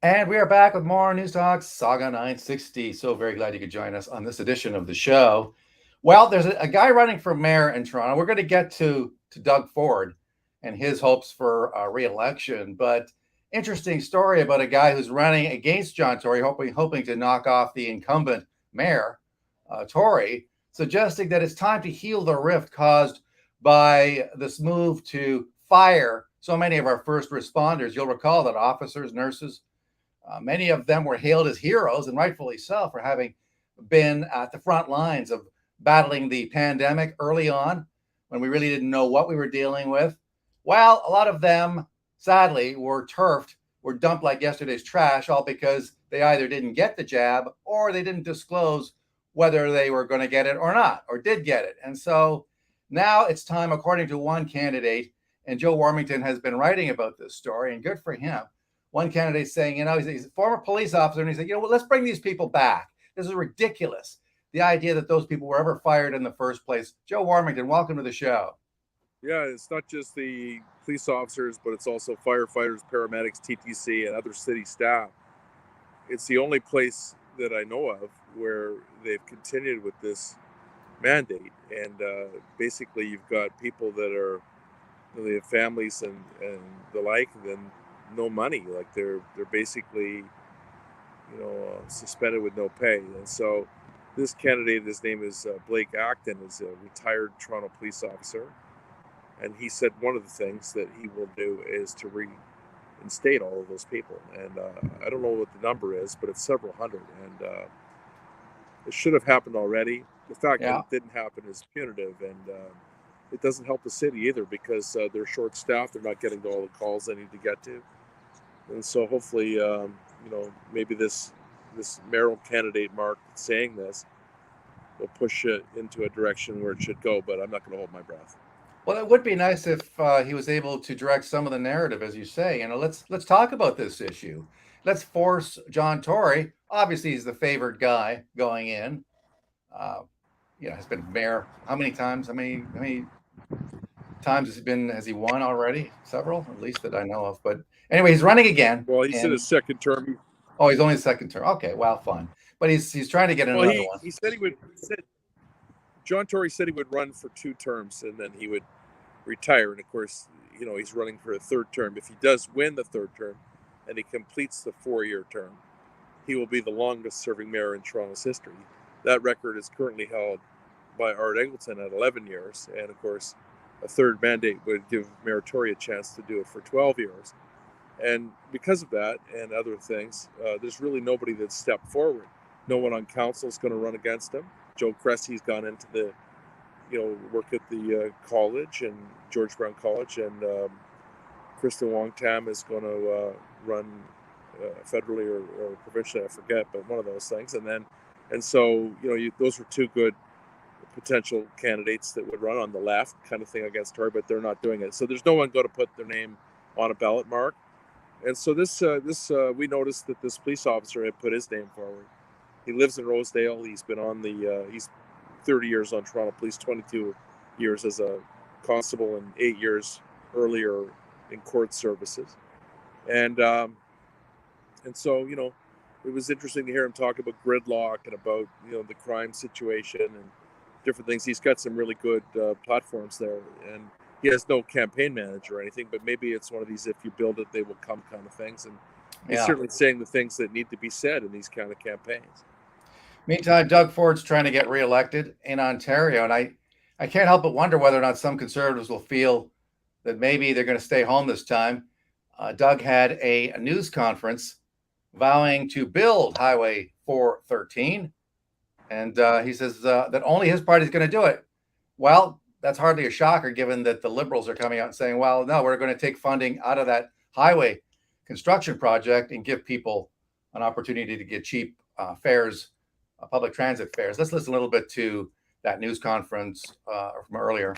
And we are back with more News Talk Saga 960. So very glad you could join us on this edition of the show. Well, there's a guy running for mayor in Toronto. We're going to get to Doug Ford and his hopes for re-election, but interesting story about a guy who's running against John Tory, hoping to knock off the incumbent mayor, Tory, suggesting that it's time to heal the rift caused by this move to fire so many of our first responders. You'll recall that officers, nurses, many of them were hailed as heroes, and rightfully so, for having been at the front lines of battling the pandemic early on when we really didn't know what we were dealing with. Well, a lot of them, sadly, were turfed, were dumped like yesterday's trash, all because they either didn't get the jab or they didn't disclose whether they were going to get it or not, or did get it. And so now it's time, according to one candidate, and Joe Warmington has been writing about this story, and good for him. One candidate saying, he's a former police officer, and he said, let's bring these people back. This is ridiculous. The idea that those people were ever fired in the first place. Joe Warmington, welcome to the show. Yeah, it's not just the police officers, but it's also firefighters, paramedics, TTC, and other city staff. It's the only place that I know of where they've continued with this mandate. And basically, you've got people that they have families and the like, and then no money. Like they're basically, suspended with no pay. And so this candidate, his name is Blake Acton, is a retired Toronto police officer. And he said one of the things that he will do is to reinstate all of those people. And I don't know what the number is, but it's several hundred. And it should have happened already. The fact that it didn't happen is punitive. And it doesn't help the city either because they're short-staffed. They're not getting to all the calls they need to get to. And so hopefully, maybe this mayoral candidate, Mark, saying this will push it into a direction where it should go. But I'm not going to hold my breath. Well, it would be nice if he was able to direct some of the narrative, as you say. Let's talk about this issue. Let's force John Tory. Obviously, he's the favored guy going in. Has been mayor how many times? How many times has he won already? Several, at least that I know of. But anyway, he's running again. Well, he's in his second term. Oh, he's only his second term. Okay, well, fun. But he's trying to get another one. He said he would. John Tory said he would run for 2 terms and then he would retire. And of course, he's running for a 3rd term. If he does win the 3rd term and he completes the 4-year term, he will be the longest serving mayor in Toronto's history. That record is currently held by Art Eggleton at 11 years. And of course, a 3rd mandate would give Mayor Tory a chance to do it for 12 years. And because of that and other things, there's really nobody that's stepped forward. No one on council is going to run against him. Joe Cressy's gone into the, work at the college and George Brown College, and Kristen Wong-Tam is going to run federally or provincially, I forget, but one of those things. And so those were 2 good potential candidates that would run on the left kind of thing against Tory, but they're not doing it. So there's no one going to put their name on a ballot, Mark. And so we noticed that this police officer had put his name forward. He lives in Rosedale. He's been on he's 30 years on Toronto Police, 22 years as a constable, and 8 years earlier in court services. And so, it was interesting to hear him talk about gridlock and about, the crime situation and different things. He's got some really good platforms there. And he has no campaign manager or anything, but maybe it's one of these if you build it, they will come kind of things. And he's certainly saying the things that need to be said in these kind of campaigns. Meantime, Doug Ford's trying to get reelected in Ontario, and I can't help but wonder whether or not some Conservatives will feel that maybe they're going to stay home this time. Doug had a news conference vowing to build Highway 413, and he says that only his party is going to do it. Well, that's hardly a shocker, given that the Liberals are coming out and saying, well, no, we're going to take funding out of that highway construction project and give people an opportunity to get cheap fares, public transit fares. Let's listen a little bit to that news conference from earlier.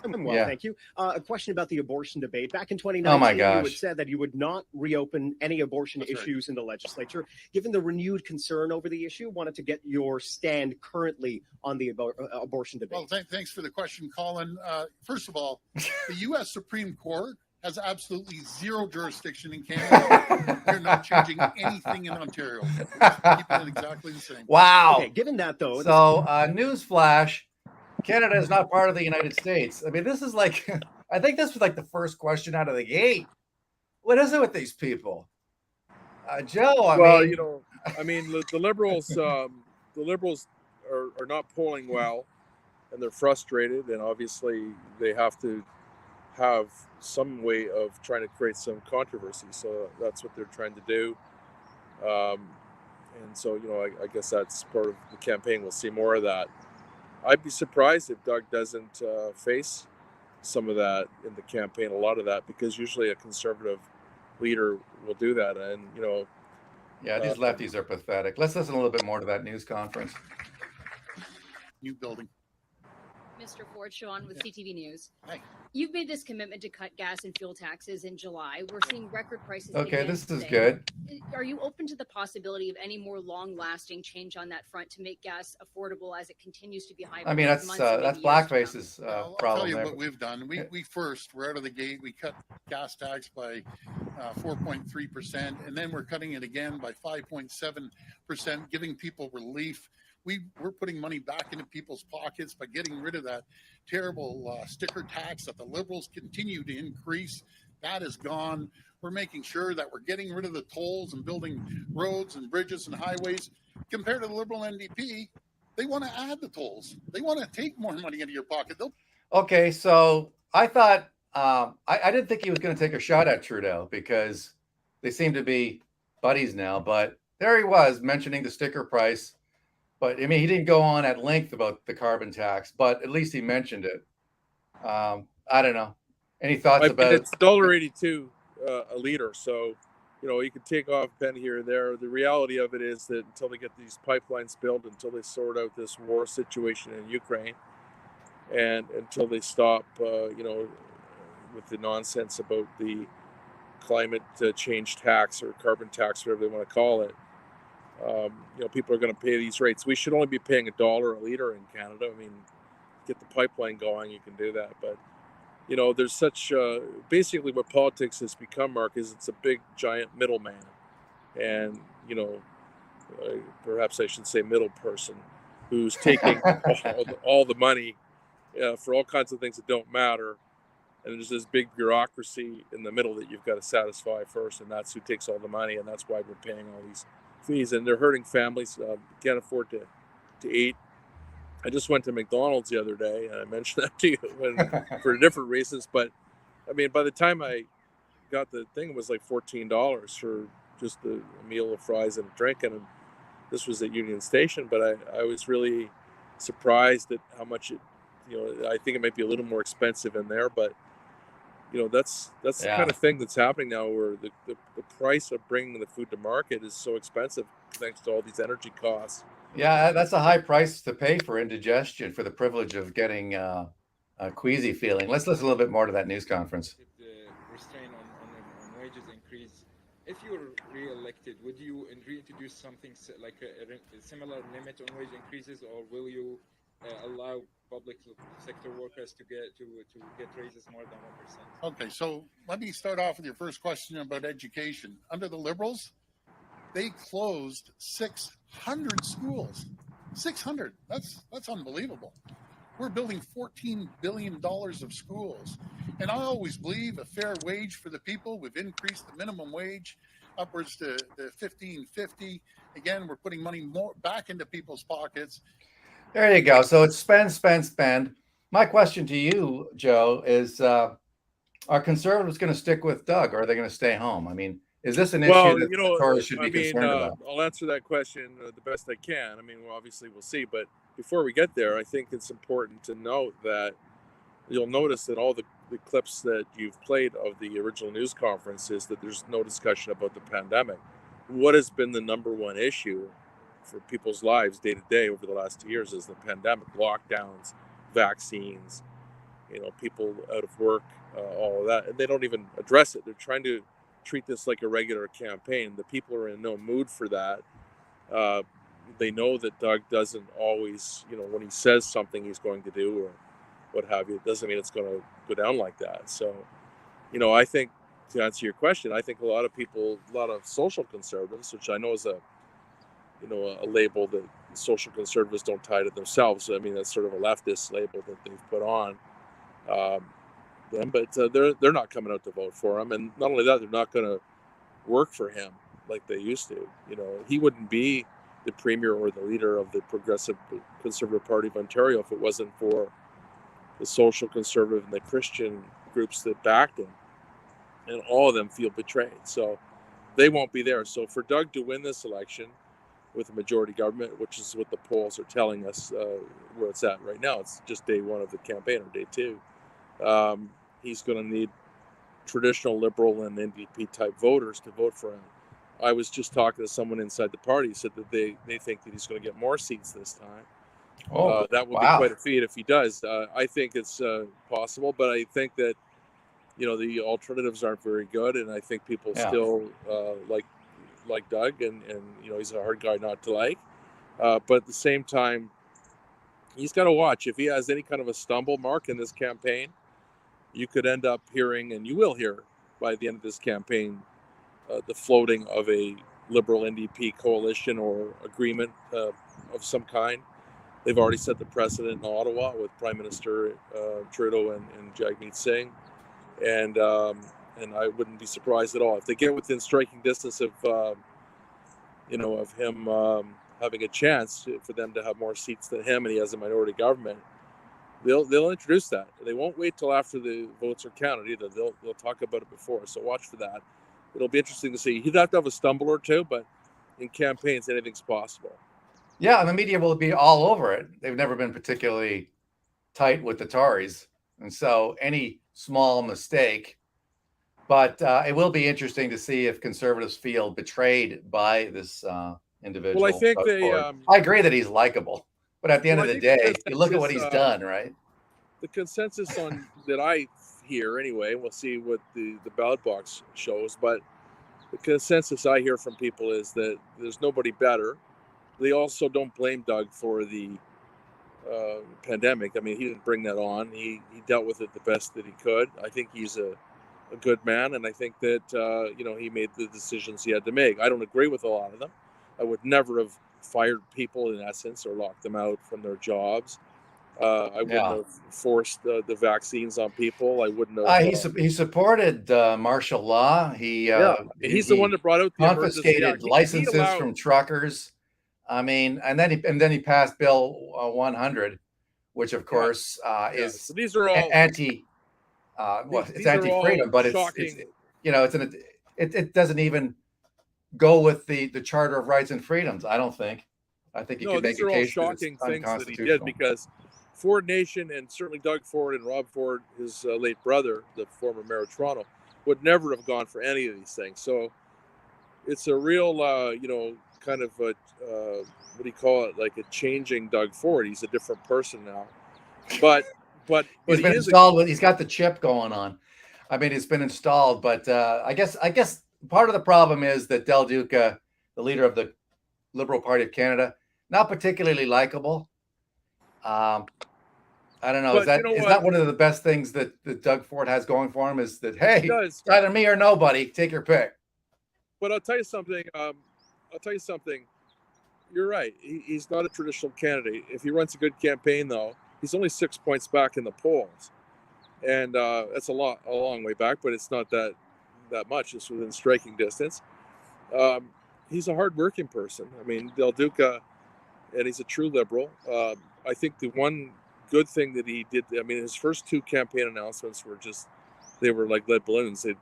I'm well, Yeah. thank you. A question about the abortion debate. Back in Oh my 2019, you had gosh. said that you would not reopen any abortion That's right. issues in the legislature. Given the renewed concern over the issue, wanted to get your stand currently on the abortion debate. Well, thanks for the question, Colin. First of all, the U.S. Supreme Court has absolutely zero jurisdiction in Canada. You're not changing anything in Ontario. We're just keeping it exactly the same. Wow. Okay, given that though, So, newsflash: Canada is not part of the United States. I mean, this is like, I think this was like the first question out of the gate. What is it with these people, Joe? I Well, mean, you know, I mean, the Liberals, are not polling well, and they're frustrated, and obviously they have to have some way of trying to create some controversy. So that's what they're trying to do. And so, you know, I guess that's part of the campaign. We'll see more of that. I'd be surprised if Doug doesn't face some of that in the campaign, a lot of that, because usually a conservative leader will do that. And, you know, yeah, these lefties are pathetic. Let's listen a little bit more to that news conference. New building. Mr. Ford, Sean with CTV News. Hi. You've made this commitment to cut gas and fuel taxes in July. We're seeing record prices. Okay, again this is today. good. Are you open to the possibility of any more long-lasting change on that front to make gas affordable as it continues to be high? I mean, for that's months and maybe years to come? Blackface's I'll problem tell you there. what we've done. We first, we're out of the gate. We cut gas tax by 4.3%, and then we're cutting it again by 5.7%, giving people relief. We're putting money back into people's pockets by getting rid of that terrible sticker tax that the Liberals continue to increase. That is gone. We're making sure that we're getting rid of the tolls and building roads and bridges and highways. Compared to the Liberal NDP, they want to add the tolls. They want to take more money into your pocket. Okay, so I thought I didn't think he was going to take a shot at Trudeau because they seem to be buddies now. But there he was mentioning the sticker price. But I mean, he didn't go on at length about the carbon tax, but at least he mentioned it. I don't know. Any thoughts about it's $1.82 a liter, so you know you could take off a penny here or there. The reality of it is that until they get these pipelines built, until they sort out this war situation in Ukraine, and until they stop, you know, with the nonsense about the climate change tax or carbon tax, whatever they want to call it. You know, people are going to pay these rates. We should only be paying $1 a liter in Canada. I mean, get the pipeline going, you can do that. But, you know, there's such, basically what politics has become, Mark, is it's a big, giant middleman. And, you know, perhaps I should say middle person who's taking all the money for all kinds of things that don't matter. And there's this big bureaucracy in the middle that you've got to satisfy first. And that's who takes all the money. And that's why we're paying all these fees, and they're hurting families. Can't afford to eat. I just went to McDonald's the other day, and I mentioned that to you for different reasons. But I mean, by the time I got the thing, it was like $14 for just a meal of fries and a drink, and this was at Union Station. But I was really surprised at how much it. You know, I think it might be a little more expensive in there, but you know, that's the kind of thing that's happening now, where the price of bringing the food to market is so expensive thanks to all these energy costs. Yeah, that's a high price to pay for indigestion, for the privilege of getting a queasy feeling. Let's listen a little bit more to that news conference. If the restraint on wages increase, if you're re-elected, would you reintroduce something like a similar limit on wage increases, or will you allow public sector workers to get raises more than 1%? Okay, so let me start off with your first question about education. Under the Liberals, they closed 600 schools. 600. That's unbelievable. We're building $14 billion of schools. And I always believe a fair wage for the people. We've increased the minimum wage upwards to $15.50. Again, we're putting money more back into people's pockets. There you go. So it's spend, spend, spend. My question to you, Joe, is are conservatives going to stick with Doug, or are they going to stay home? I mean, is this an issue that you know, Tories should be concerned about? I'll answer that question the best I can. I mean, obviously we'll see. But before we get there, I think it's important to note that you'll notice that all the clips that you've played of the original news conference is that there's no discussion about the pandemic. What has been the number one issue for people's lives day to day over the last 2 years is the pandemic, lockdowns, vaccines, people out of work, all of that, and they don't even address it. They're trying to treat this like a regular campaign. The people are in no mood for that. They know that Doug doesn't always, when he says something he's going to do or what have you, it doesn't mean it's going to go down like that. So, I think, to answer your question, I think a lot of people, a lot of social conservatives, which I know is a label that social conservatives don't tie to themselves. I mean, that's sort of a leftist label that they've put on them, but they're not coming out to vote for him. And not only that, they're not going to work for him like they used to. He wouldn't be the premier or the leader of the Progressive Conservative Party of Ontario if it wasn't for the social conservative and the Christian groups that backed him. And all of them feel betrayed. So they won't be there. So for Doug to win this election with a majority government, which is what the polls are telling us where it's at right now, it's just day one of the campaign, or day two, he's going to need traditional Liberal and NDP type voters to vote for him. I was just talking to someone inside the party who said that they think that he's going to get more seats this time. That would be quite a feat if he does. I think it's possible, but I think that the alternatives aren't very good, and I think people still like Doug, and he's a hard guy not to like. But at the same time, he's got to watch. If he has any kind of a stumble mark in this campaign, you could end up hearing, and you will hear by the end of this campaign, the floating of a Liberal NDP coalition or agreement of some kind. They've already set the precedent in Ottawa with Prime Minister Trudeau and Jagmeet Singh. And I wouldn't be surprised at all if they get within striking distance of him having a chance for them to have more seats than him, and he has a minority government. They'll introduce that. They won't wait till after the votes are counted either. They'll talk about it before. So watch for that. It'll be interesting to see. He'd have to have a stumble or two, but in campaigns, anything's possible. Yeah, and the media will be all over it. They've never been particularly tight with the Tories, and so any small mistake. But it will be interesting to see if conservatives feel betrayed by this individual. Well, I think I agree that he's likable, but at the end of the day, you look at what he's done, right? The consensus that I hear anyway, we'll see what the ballot box shows, but the consensus I hear from people is that there's nobody better. They also don't blame Doug for the pandemic. I mean, he didn't bring that on. He dealt with it the best that he could. I think he's a good man, and I think that he made the decisions he had to make. I don't agree with a lot of them. I would never have fired people in essence or locked them out from their jobs. I wouldn't have forced the vaccines on people. I wouldn't have. He supported martial law. He's the one that brought out the confiscated licenses from truckers. I mean, and then he passed Bill 100, which of course is these are all anti. It's anti-freedom, but it doesn't even go with the Charter of Rights and Freedoms. I don't think. I think you can make a case. These are all shocking things that he did, because Ford Nation, and certainly Doug Ford and Rob Ford, his late brother, the former mayor of Toronto, would never have gone for any of these things. So it's a real, kind of a, what do you call it? Like a changing Doug Ford. He's a different person now, but he's been installed he's got the chip going on. I mean, it's been installed, but I guess part of the problem is that Del Duca, the leader of the Liberal Party of Canada, not particularly likable. I don't know. Is that one of the best things that Doug Ford has going for him? Is that, hey, it's either me or nobody, take your pick. But I'll tell you something. You're right. He's not a traditional candidate. If he runs a good campaign, though, he's only 6 points back in the polls, and that's a long way back. But it's not that much. It's within striking distance. He's a hard-working person. I mean, Del Duca, and he's a true liberal. I think the one good thing that he did, I mean, his first two campaign announcements they were like lead balloons. They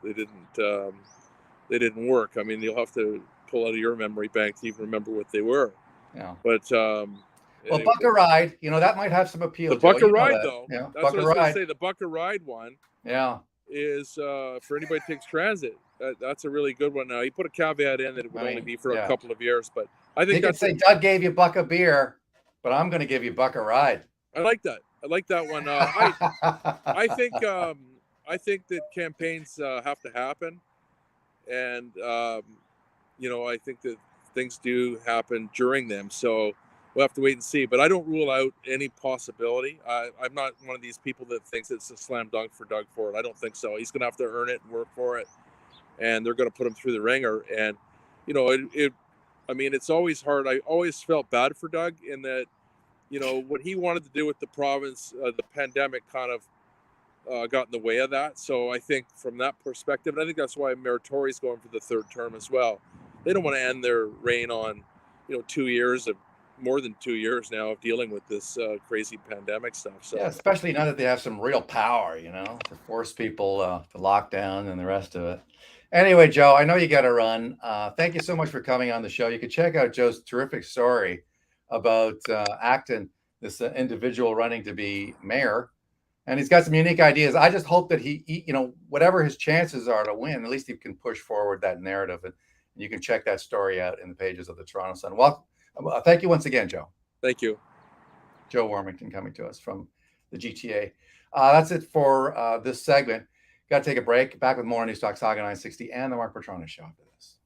didn't work. I mean, you'll have to pull out of your memory bank to even remember what they were. Yeah. But anyway. Buck a Ride, that might have some appeal. The Buck a Ride, though. Yeah. That's what I was going to say. The Buck a Ride one. Yeah. Is for anybody who takes transit. That's a really good one. Now, he put a caveat in that it would only be for a couple of years, but I think you could say Doug gave you Buck a beer, but I'm going to give you Buck a Ride. I like that. I like that one. I think that campaigns have to happen, and I think that things do happen during them. So we'll have to wait and see. But I don't rule out any possibility. I'm not one of these people that thinks it's a slam dunk for Doug Ford. I don't think so. He's going to have to earn it and work for it, and they're going to put him through the ringer. And it's always hard. I always felt bad for Doug in that, what he wanted to do with the province, the pandemic kind of got in the way of that. So I think from that perspective, and I think that's why Mayor Tory's going for the third term as well. They don't want to end their reign on, 2 years of more than 2 years now of dealing with this crazy pandemic stuff. So Yeah, especially now that they have some real power, to force people to lock down and the rest of it. Anyway, Joe, I know you got to run. Thank you so much for coming on the show. You can check out Joe's terrific story about Acton, this individual running to be mayor. And he's got some unique ideas. I just hope that he, whatever his chances are to win, at least he can push forward that narrative. And you can check that story out in the pages of the Toronto Sun. Well, thank you once again, Joe. thank you. Joe Warmington coming to us from the GTA. That's it for this segment. Got to take a break. Back with more News Talk Saga 960 and the Mark Petrona Show after this.